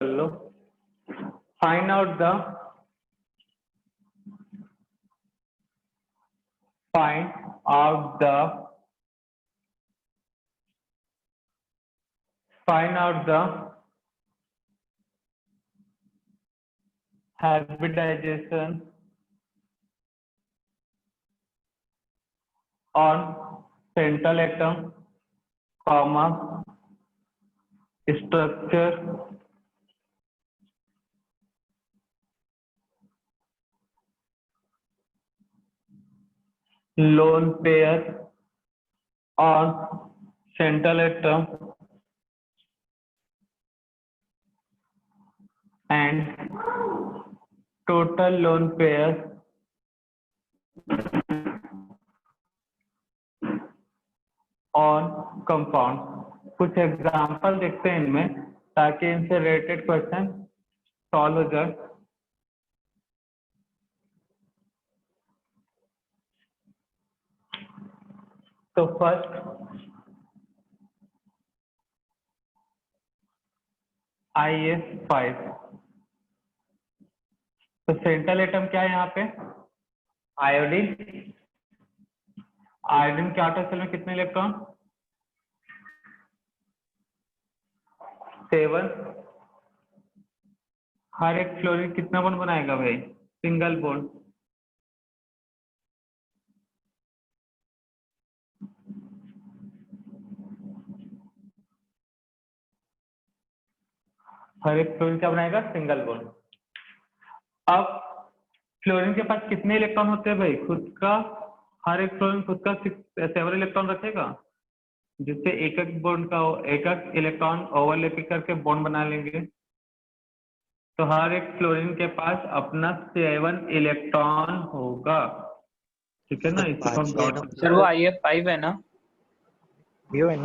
Low, find out the find out the find out the hybridization on central atom, comma, structure lone pair on central atom and total lone pair on compound। कुछ example देखते हैं इनमें ताकि इनसे related question solve हो जाए। तो first IF5। तो सेंट्रल एटम क्या है यहाँ पे? आयोडीन। आयोडीन के आउटर शेल में कितने इलेक्ट्रॉन? 7। हर एक फ्लोरीन कितना बॉन्ड बनाएगा भाई? Single bond. हर एक फ्लोरीन क्या बनाएगा? Single bond. अब फ्लोरीन के पास कितने इलेक्ट्रॉन होते हैं भाई? खुद का हर एक फ्लोरीन खुद का 7 इलेक्ट्रॉन रखेगा, जिससे एक एक बॉन्ड का एक एक इलेक्ट्रॉन ओवरलैप करके बॉन्ड बना लेंगे। तो हर एक फ्लोरीन के पास अपना 7 इलेक्ट्रॉन होगा, ठीक है ना? इसको हम सर वो IF5 है ना?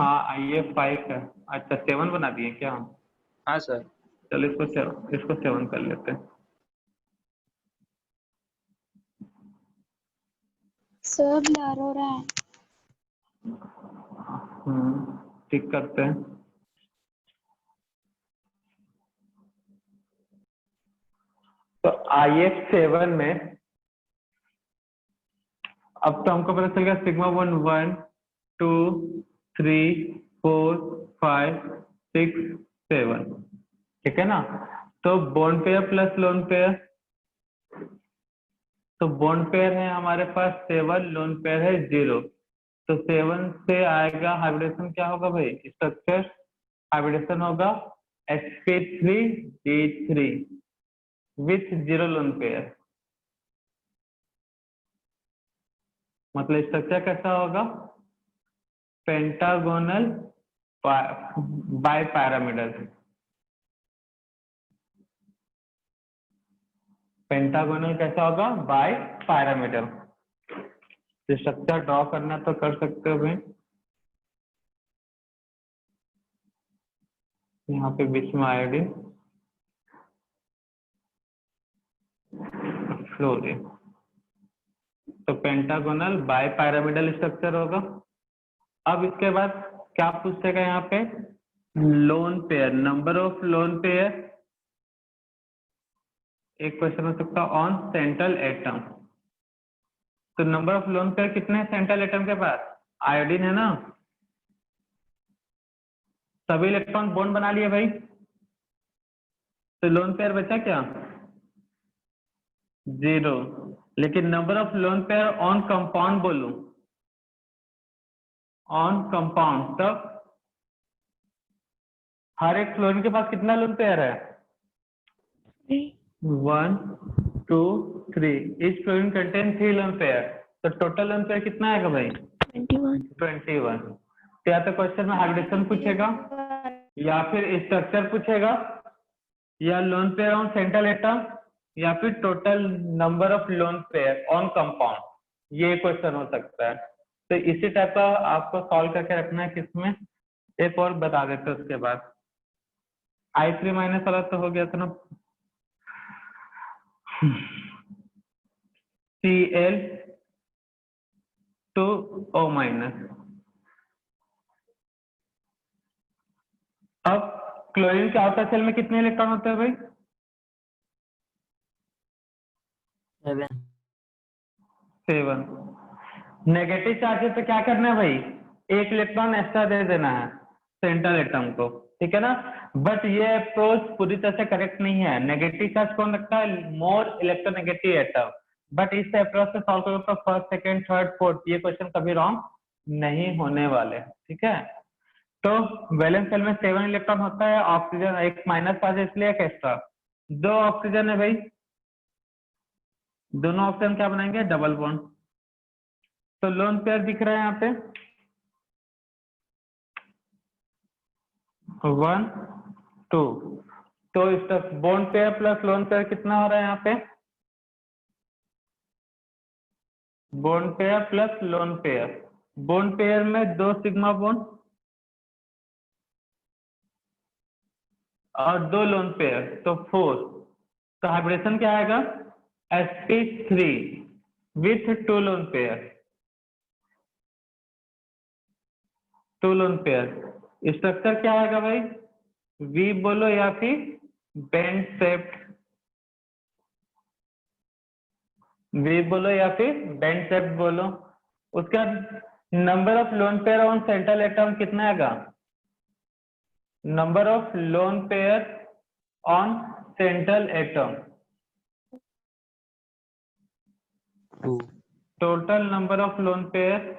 हाँ IF5 है। अच्छा 7 बना दिए क्या? हाँ सर। चलो इसको 7 कर लेते हैं। सर ब्लर हो रहा है। ठीक करते हैं। तो IF7 में अब तो हमको पता चल गया सिग्मा 1 2 3 4 5 6 7, ठीक है ना? तो bond pair plus lone pair, तो बॉन्ड पेयर है हमारे पास 7, लोन पेयर है 0। तो 7 से आएगा हाइब्रिडेशन क्या होगा भाई? स्ट्रक्चर हाइब्रिडेशन होगा sp3d3 विथ 0 लोन पेयर। मतलब स्ट्रक्चर कैसा होगा? Pentagonal bye pyramidal. पेंटागोनल कैसा होगा? Bye pyramidal. स्ट्रक्चर ड्रॉ करना तो कर सकते हो भाई। यहाँ पे बीच में आयोडीन, फ्लोरीन, तो पेंटागोनल बाय पैरामिडल स्ट्रक्चर होगा। अब इसके बाद क्या पूछेगा यहाँ पे? Lone pair, number of lone pair. एक क्वेश्चन हो सकता है ऑन सेंट्रल एटम। तो नंबर ऑफ लोन पेयर कितने हैं सेंट्रल एटम के पास? आयोडीन है ना? सभी इलेक्ट्रॉन बॉन्ड बना लिए भाई, तो लोन पेयर बचा क्या? 0। लेकिन number of lone pair on compound बोलूं, ऑन कंपाउंड, तब हर एक फ्लोरीन के पास कितना लोन पेयर है? 1 2 3। Etch fluorine contain 3 lone pair. तो टोटल लोन पेयर कितना आएगा भाई? 21। तो या तो क्वेश्चन में हाइब्रिडेशन पूछेगा, या फिर स्ट्रक्चर पूछेगा, या loan pair on central atom, या फिर total number of lone pair on compound. ये क्वेश्चन हो सकता है। तो इसी टाइप का आपको सॉल्व करके रखना है। किसमें? एक और बता देते हैं उसके बाद। I3 माइनस वाला तो हो गया था ना? Cl to O-। अब क्लोरीन के आउटर शेल में कितने इलेक्ट्रॉन होते हैं भाई? 7। नेगेटिव चार्जेस पे क्या करना है भाई? एक इलेक्ट्रॉन एक्स्ट्रा दे देना है सेंट्रल एटम को, ठीक है ना। बट ये अप्रोच पूरी तरह से करेक्ट नहीं है। नेगेटिव चार्ज कौन रखता है? More electronegative atom. बट इस अप्रोच से सॉल्व करो तो फर्स्ट, सेकंड, थर्ड, फोर्थ ये क्वेश्चन कभी रॉन्ग नहीं होने वाले, ठीक है। तो वैलेंस शेल में 7 इलेक्ट्रॉन होता है, ऑक्सीजन एक माइनस चार्ज है इसलिए एक एक्स्ट्रा। 2 ऑक्सीजन है भाई, दोनों ऑक्सीजन क्या बनाएंगे? Double bond. तो लोन पेयर दिख रहा है यहाँ पे 1 2। तो इसका bond pair plus lone pair कितना हो रहा है यहाँ पे? Bond pair plus lone pair. Bond pair में 2 सिग्मा बॉन्ड और 2 लोन पेयर, तो 4। तो हाइब्रिडेशन क्या आएगा? sp3 with 2 lone pair, 2 loan pair. Structure क्या आएगा भाई? वी बोलो या फिर बेंड शेप्ड, वी बोलो या फिर बेंड शेप्ड बोलो। उसका number of lone pair on central atom कितना आएगा? Number of lone pair on central atom, 2। Total number of lone pair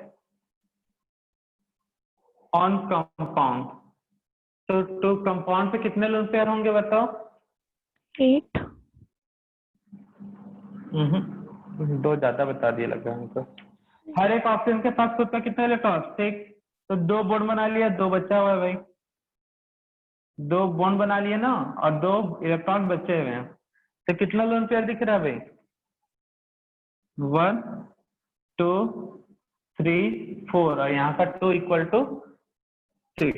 on compound. तो कंपाउंड पे कितने लोन पेयर होंगे बताओ? 8। 2 ज्यादा बता दिए लग रहा है हमको। हर एक ऑक्सीजन के पास खुद का कितना इलेक्ट्रॉन? 6। तो 2 बॉन्ड बना लिया, 2 बचा हुआ है भाई। 2 बॉन्ड बना लिए ना और 2 इलेक्ट्रॉन बचे हुए हैं। तो कितना लोन पेयर दिख रहा है भाई? 1 2 3 4 और यहाँ का 2 equal to 6।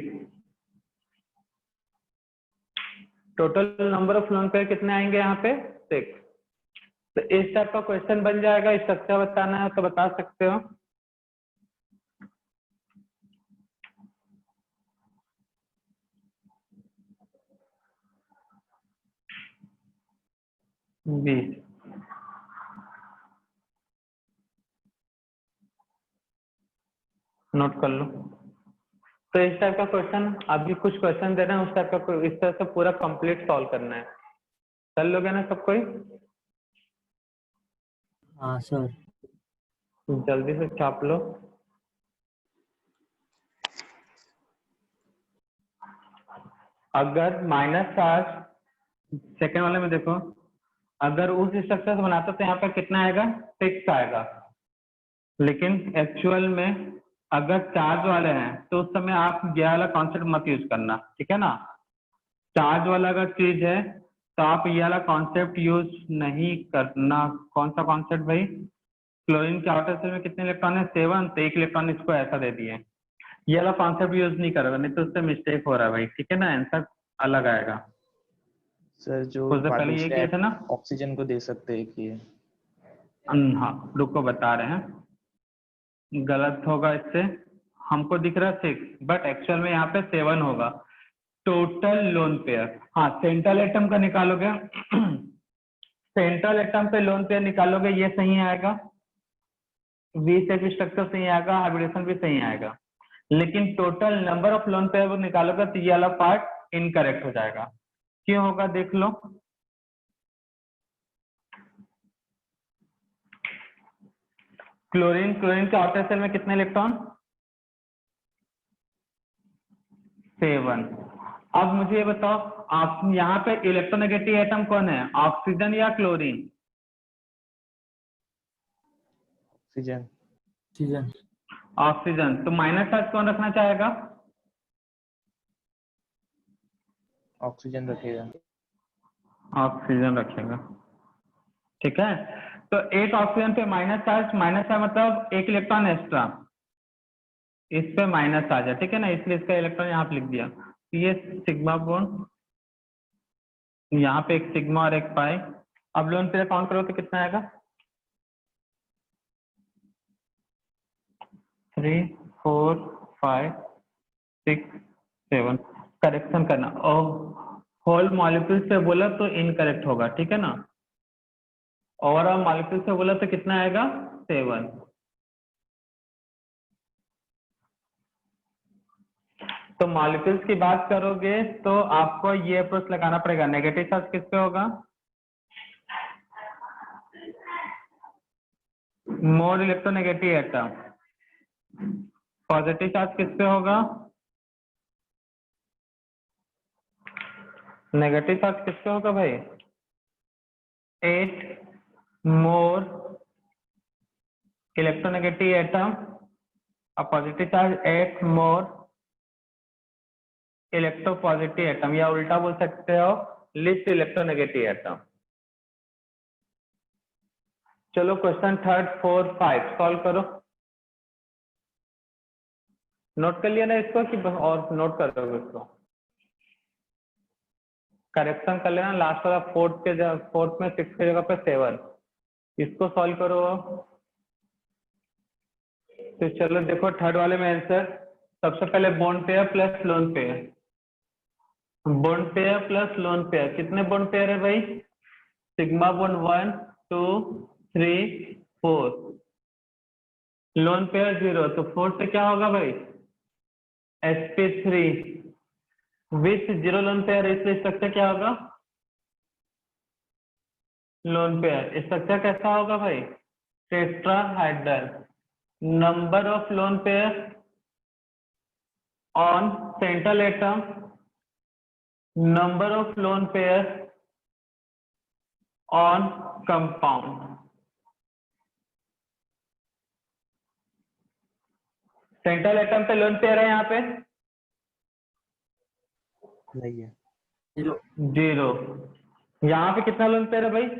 Total number of lone pair कितने आएंगे यहाँ पे? 6। तो इस टाइप का क्वेश्चन बन जाएगा। स्ट्रक्चर बताना है तो बता सकते हो। बी नोट कर लो। तो इस टाइप का क्वेश्चन अभी कुछ क्वेश्चन दे रहे हैं, उस टाइप का इस तरह से पूरा कंप्लीट सॉल्व करना है। कर लोगे ना सब कोई? हाँ सर। जल्दी से छाप लो। अगर माइनस चार्ज सेकेंड वाले में देखो, अगर उस स्ट्रक्चर से बनाते तो यहाँ पर कितना आएगा? 6 आएगा। लेकिन एक्चुअल में अगर चार्ज वाले हैं तो उस समय आप ये वाला कॉन्सेप्ट मत यूज करना, ठीक है ना। चार्ज वाला अगर चीज है तो आप ये वाला कॉन्सेप्ट यूज नहीं करना। कौन सा कॉन्सेप्ट भाई? क्लोरीन के आउटर शेल में कितने इलेक्ट्रॉन है? 7। तो 1 इलेक्ट्रॉन इसको ऐसा दे दिए। ये वाला कॉन्सेप्ट यूज नहीं करोगे, नहीं तो उससे मिस्टेक हो रहा है भाई, ठीक है ना। आंसर अलग आएगा। सर जो उससे पहले ये किया था ना, ऑक्सीजन को दे सकते हैं कि हाँ रुको बता रहे हैं। गलत होगा इससे, हमको दिख रहा है 6 बट एक्चुअल में यहाँ पे 7 होगा। टोटल लोन पेयर, हाँ सेंट्रल एटम का निकालोगे सेंट्रल एटम पे लोन पेयर निकालोगे, ये सही आएगा। वी शेप स्ट्रक्चर सही आएगा, हाइब्रिडेशन भी सही आएगा। लेकिन total number of lone pair निकालोगे तो ये वाला पार्ट इनकरेक्ट हो जाएगा। क्यों होगा देख लो। क्लोरीन के आउटर शेल में कितने इलेक्ट्रॉन? 7। अब मुझे ये बताओ, आप यहाँ पे इलेक्ट्रोनेगेटिव एटम कौन है? ऑक्सीजन या क्लोरीन? ऑक्सीजन। ऑक्सीजन। ऑक्सीजन। तो माइनस चार्ज कौन रखना चाहेगा? ऑक्सीजन रखेगा। ऑक्सीजन रखेगा, ठीक है। तो एक ऑक्सीजन पे माइनस चार्ज मतलब 1 इलेक्ट्रॉन एक्स्ट्रा, इस पे माइनस चार्ज है, ठीक है ना, इसलिए इसका इलेक्ट्रॉन यहाँ पे लिख दिया। तो ये सिग्मा बॉन्ड, यहाँ पे एक सिग्मा और एक पाई। अब लोन पेयर काउंट करो तो कितना आएगा? 3 4 5 6 7। करेक्शन करना, और होल मॉलिक्यूल से बोला तो इनकरेक्ट होगा, ठीक है ना। ओवरऑल मॉलिक्यूल से बोला तो कितना आएगा 7। तो मॉलिक्यूल्स की बात करोगे तो आपको ये अप्रोच लगाना पड़ेगा। नेगेटिव चार्ज किस पे होगा, more electronegative atom. Positive charge किस पे होगा, नेगेटिव चार्ज किस पे होगा भाई, 8 मोर इलेक्ट्रोनेगेटिव एटम, और positive charge 8 more electropositive atom, या उल्टा बोल सकते हो लिस्ट इलेक्ट्रोनेगेटिव एटम। चलो क्वेश्चन 3, 4, 5 सॉल्व करो। नोट कर लिया ना इसको कि और नोट करोगे इसको, करेक्शन कर लेना लास्ट वाला, फोर्थ में 6 की जगह पे 7, इसको सॉल्व करो। तो चलो देखो थर्ड वाले में आंसर, सबसे पहले bond pair plus lone pair, bond pair plus lone pair, कितने बॉन्ड पेयर है भाई, सिग्मा बॉन्ड 1 2 3 4, लोन पेयर 0, तो 4 से क्या होगा भाई, sp3 विथ 0 लोन पेयर, इसलिए स्ट्रक्चर क्या होगा, लोन पेयर। स्ट्रक्चर कैसा होगा भाई, tetrahedral. Number of lone pair on central atom, number of lone pairs on compound। Central atom पे लोन पेयर है यहाँ पे नहीं है। 0, यहाँ पे कितना लोन पेयर है भाई,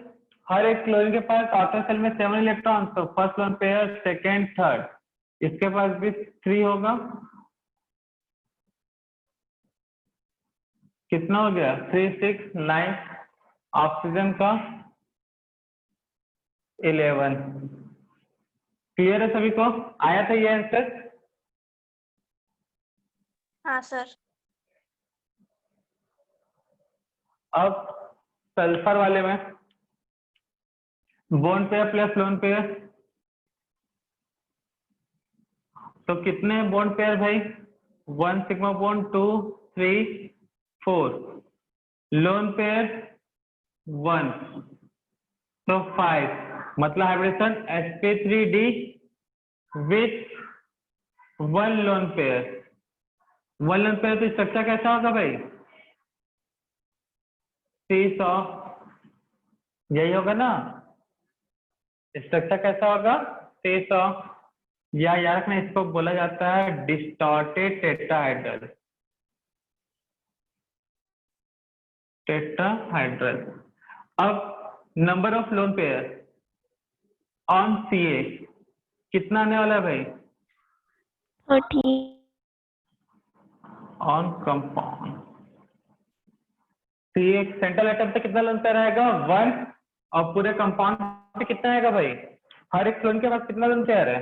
हर एक क्लोरीन के पास आउटर शेल में 7 इलेक्ट्रॉन, तो first lone pair, second, third, इसके पास भी 3 होगा, कितना हो गया 3 6 9, ऑक्सीजन का 11। क्लियर है सभी को, आया था ये आंसर। हाँ सर। अब सल्फर वाले में bond pair plus lone pair, तो कितने बॉन्ड पेयर भाई, 1 सिग्मा बॉन्ड 2 3 4, लोन पेयर 1, तो 5, मतलब hybridization sp3d with 1 lone pair. 1 lone pair तो स्ट्रक्चर कैसा होगा भाई, 300, यही होगा ना, स्ट्रक्चर कैसा होगा 300, या याद रखना इसको बोला जाता है डिस्टॉर्टेड टेट्राहाइड्रल, टेट्राहाइड्रल। अब number of lone pair on CA कितना आने वाला है भाई, 13। On compound CA central atom पे कितना लोन पेयर आएगा 1, और पूरे कंपाउंड पे कितना आएगा भाई, हर एक क्लोरीन के पास कितना लोन पेयर है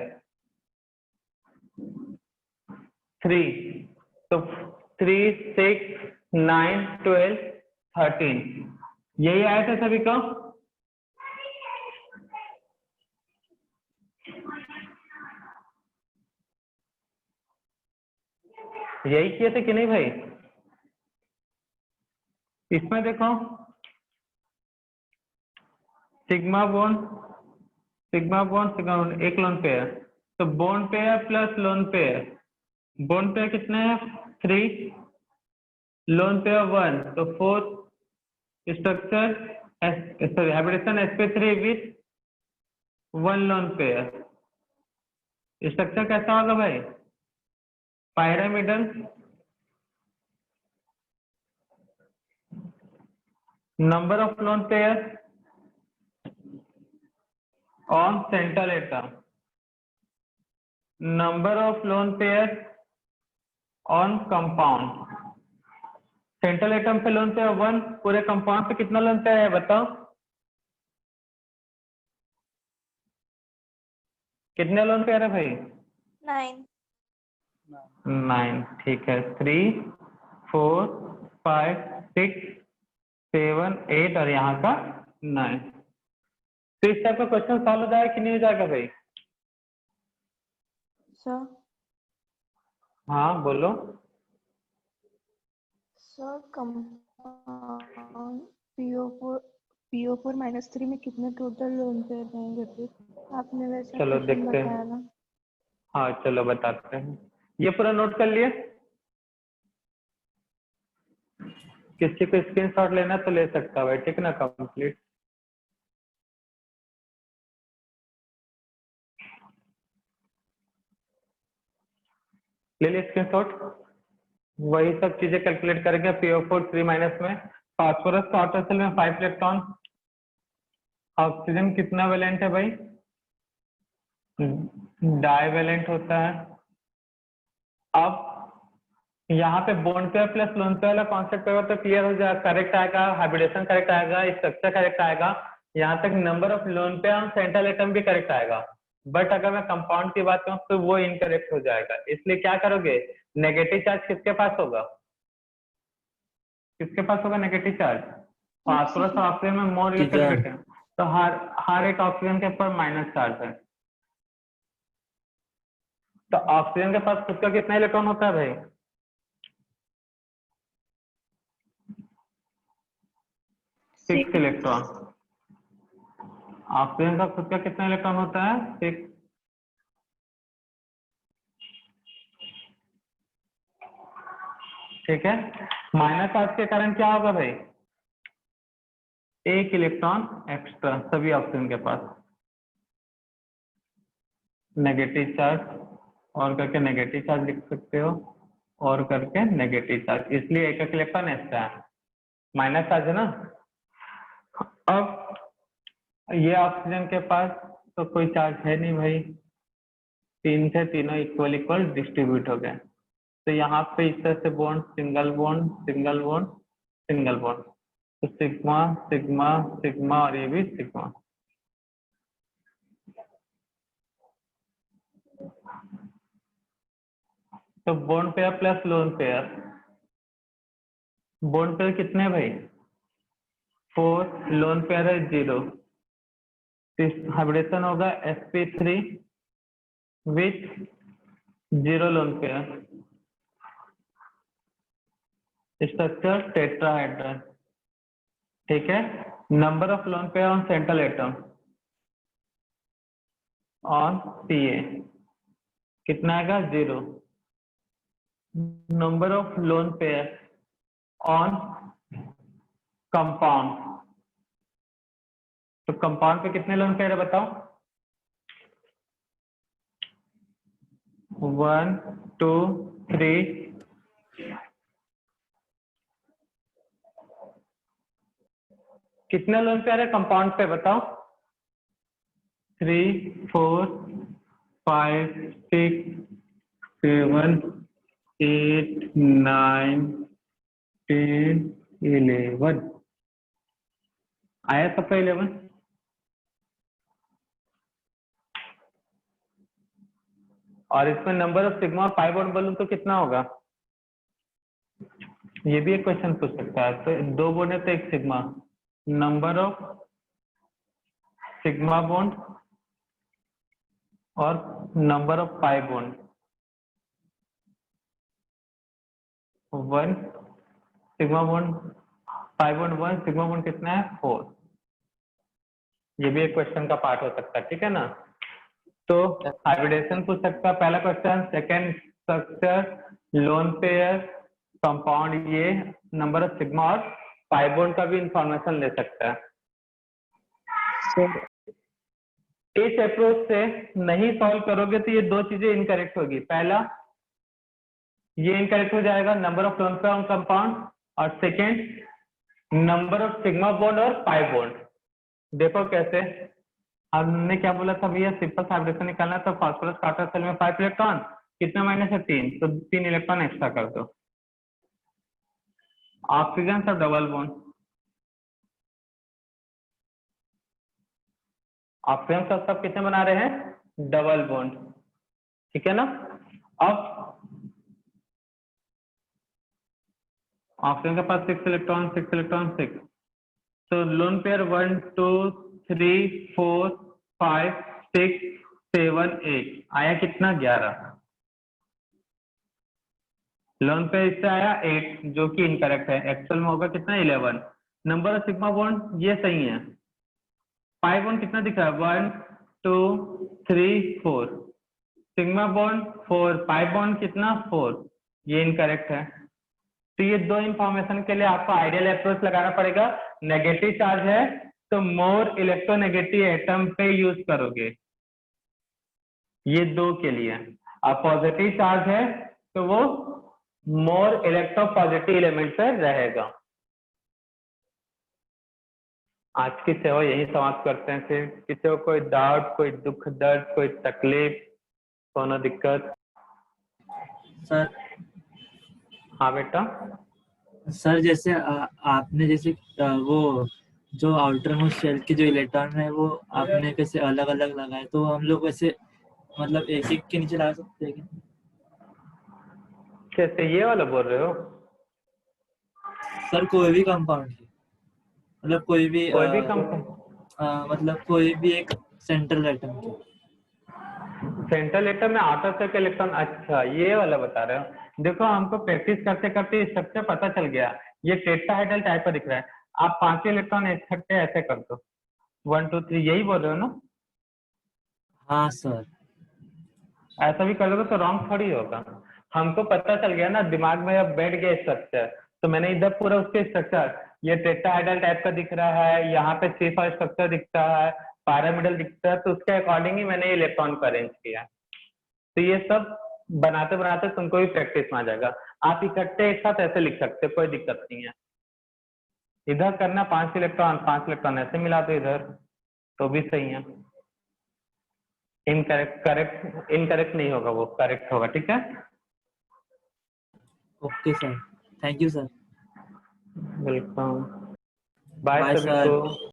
3, तो 3 6 9 12 13, यही आया था सभी का। यही किए थे कि नहीं भाई, इसमें देखो sigma bond sigma bond sigma bond, एक लोन पेयर, तो bond pair plus lone pair, bond pair कितने हैं 3, लोन पेयर 1, तो 4, structure sorry hybridization sp3 with 1 lone pair. Structure कैसा होगा भाई, pyramidal, number of lone pair on central atom, number of lone pair on compound। Central atom पे loan pair 1, पूरे compound पे कितना लोन पेयर है बताओ, कितने लोन पेयर है भाई, 9। 9, ठीक है 3 4 5 6 7 8 और यहाँ का 9। तो इस टाइप का क्वेश्चन सॉल्व हो जाएगा कि नहीं हो जाएगा भाई? सर हाँ बोलो। सर कंपाउंड PO4 -3 में कितने टोटल लोन पेयर रहेंगे फिर? आपने वैसा चलो क्वेश्चन देखते हैं। बताया ना। हाँ चलो बताते हैं। ये पूरा नोट कर लिए? किसी को स्क्रीनशॉट लेना तो ले सकता है भाई, ठीक ना? कंप्लीट ले लिए स्क्रीनशॉट। वही सब चीजें कैलकुलेट करेंगे। PO4 3 माइनस में फास्फोरस का आउटर शेल में 5 इलेक्ट्रॉन। ऑक्सीजन कितना वैलेंट है भाई? डाइवैलेंट होता है। अब यहाँ पे bond pair plus lone pair वाला कॉन्सेप्ट होगा तो क्लियर हो जाएगा। करेक्ट आएगा, हाइब्रिडेशन करेक्ट आएगा, स्ट्रक्चर करेक्ट आएगा, यहाँ तक नंबर ऑफ लोन पेयर और सेंट्रल एटम भी करेक्ट आएगा। बट अगर मैं कंपाउंड की बात करूँ तो वो इनकरेक्ट हो जाएगा। इसलिए क्या करोगे? नेगेटिव चार्ज किसके पास होगा? किसके पास होगा नेगेटिव चार्ज? फास्फोरस और ऑक्सीजन में मोर इलेक्ट्रॉन है, तो हर एक ऑक्सीजन के ऊपर माइनस चार्ज है। तो ऑक्सीजन के पास खुद का कितना इलेक्ट्रॉन होता है भाई? 6 इलेक्ट्रॉन। ऑक्सीजन का खुद का कितना इलेक्ट्रॉन होता है? 6। ठीक है। माइनस चार्ज के कारण क्या होगा भाई? 1 इलेक्ट्रॉन एक्स्ट्रा सभी ऑक्सीजन के पास। नेगेटिव चार्ज और करके नेगेटिव चार्ज लिख सकते हो, और करके नेगेटिव चार्ज, इसलिए एक इलेक्ट्रॉन एक्स्ट्रा है। माइनस चार्ज है ना। अब ये ऑक्सीजन के पास तो कोई चार्ज है नहीं भाई, 3 थे, तीनों इक्वल इक्वल डिस्ट्रीब्यूट हो गए। तो यहाँ पे इस तरह से bond, single bond, single bond, single bond, तो सिग्मा सिग्मा सिग्मा और ये भी सिग्मा। तो bond pair plus lone pair, bond pair कितने भाई? 4, लोन पेयर है 0। हाइब्रिडेशन होगा sp3 with 0 loan pair. Structure tetrahedron. ठीक है। Number of lone pair on central atom on Pa कितना आएगा? 0। Number of lone pair on compound, तो compound पे कितने लोन पेयर है बताओ? 1 2 3 कितने लोन पेयर है कंपाउंड पे बताओ? 3 4 5 6 7 8 9 10 11 आया सबका 11। और इसमें नंबर ऑफ सिग्मा और पाई बॉन्ड बोलूं तो कितना होगा? ये भी एक क्वेश्चन पूछ सकता है। तो 2 बॉन्ड है तो 1 sigma, number of sigma bond और number of pi bond 1, sigma bond pi bond 1, sigma bond कितना है? 4। ये भी एक क्वेश्चन का पार्ट हो सकता है, ठीक है ना। तो हाइब्रिडेशन पूछ सकता है पहला question, second structure, lone pair, compound, ये नंबर ऑफ सिग्मा और पाई बॉन्ड का भी इंफॉर्मेशन ले सकता है। इस अप्रोच से नहीं सॉल्व करोगे तो ये 2 चीजें इनकरेक्ट होगी। पहला ये इनकरेक्ट हो जाएगा, number of lone pair on compound, और second number of sigma bond और पाई बॉन्ड। देखो कैसे, हमने क्या बोला था भैया? सिंपल हाइब्रिडेशन निकालना है तो फास्फोरस का आउटर शेल में 5 इलेक्ट्रॉन, कितना माइनस है? 3, तो 3 इलेक्ट्रॉन एक्स्ट्रा कर दो। ऑक्सीजन सब डबल बॉन्ड, ऑक्सीजन सब कितने बना रहे हैं? डबल बॉन्ड, ठीक है ना। अब ऑक्सीजन के पास 6 इलेक्ट्रॉन 6 इलेक्ट्रॉन 6, तो लोन पेयर 1 2 3 4 5 6 7 8 आया कितना 11। लोन पेयर इससे आया 8 जो कि इनकरेक्ट है, एक्चुअल में होगा कितना 11। नंबर ऑफ सिग्मा बॉन्ड ये सही है। पाई बॉन्ड कितना दिख रहा है 1 2 3 4, सिग्मा बॉन्ड 4, पाई बॉन्ड कितना 4, ये इनकरेक्ट है। तो ये दो इंफॉर्मेशन के लिए आपको आइडियल अप्रोच लगाना पड़ेगा। नेगेटिव चार्ज है तो मोर इलेक्ट्रोनेगेटिव एटम पे यूज करोगे, ये दो के लिए। अब पॉजिटिव चार्ज है तो वो मोर इलेक्ट्रोपॉजिटिव एलिमेंट पे रहेगा। आज की सेवा यही समाप्त करते हैं। फिर किसी को कोई डाउट, कोई दुख दर्द, कोई तकलीफ, कोनो दिक्कत? सर हाँ बेटा। सर जैसे आपने जैसे वो जो आउटर मोस्ट शेल के जो इलेक्ट्रॉन है वो आपने कैसे अलग अलग लगाए, तो हम लोग वैसे मतलब एक एक के नीचे लगा सकते हैं क्या? कैसे ये वाला बोल रहे हो? सर कोई भी कंपाउंड है, मतलब कोई भी मतलब कोई भी एक सेंट्रल एटम के। सेंट्रल एटम में आउटर शेल के इलेक्ट्रॉन, अच्छा ये वाला बता रहे हो। देखो हमको प्रैक्टिस करते करते स्ट्रक्चर पता चल गया, ये टेट्राहेड्रल टाइप का दिख रहा है। आप 5 इलेक्ट्रॉन इकट्ठे ऐसे कर दो, 1 2 3, यही बोल रहे हो ना? हाँ सर। ऐसा भी कर लोगे तो रॉन्ग थोड़ी होगा। हमको पता चल गया ना, दिमाग में अब बैठ गया स्ट्रक्चर, तो मैंने इधर पूरा उसके स्ट्रक्चर, ये टेट्राहेड्रल टाइप का दिख रहा है, यहाँ पे C5 स्ट्रक्चर दिखता है, पैरामिडल दिखता है, तो उसके अकॉर्डिंग ही मैंने इलेक्ट्रॉन को अरेंज किया। तो ये सब बनाते बनाते तुमको भी प्रैक्टिस में आ जाएगा। आप इकट्ठे एक साथ ऐसे लिख सकते हो, कोई दिक्कत नहीं है। इधर करना 5 इलेक्ट्रॉन ऐसे मिला दो इधर, तो भी सही है। इनकरेक्ट नहीं होगा, वो करेक्ट होगा। ठीक है, okay sir, thank you sir. Welcome, bye bye सभी सर। को।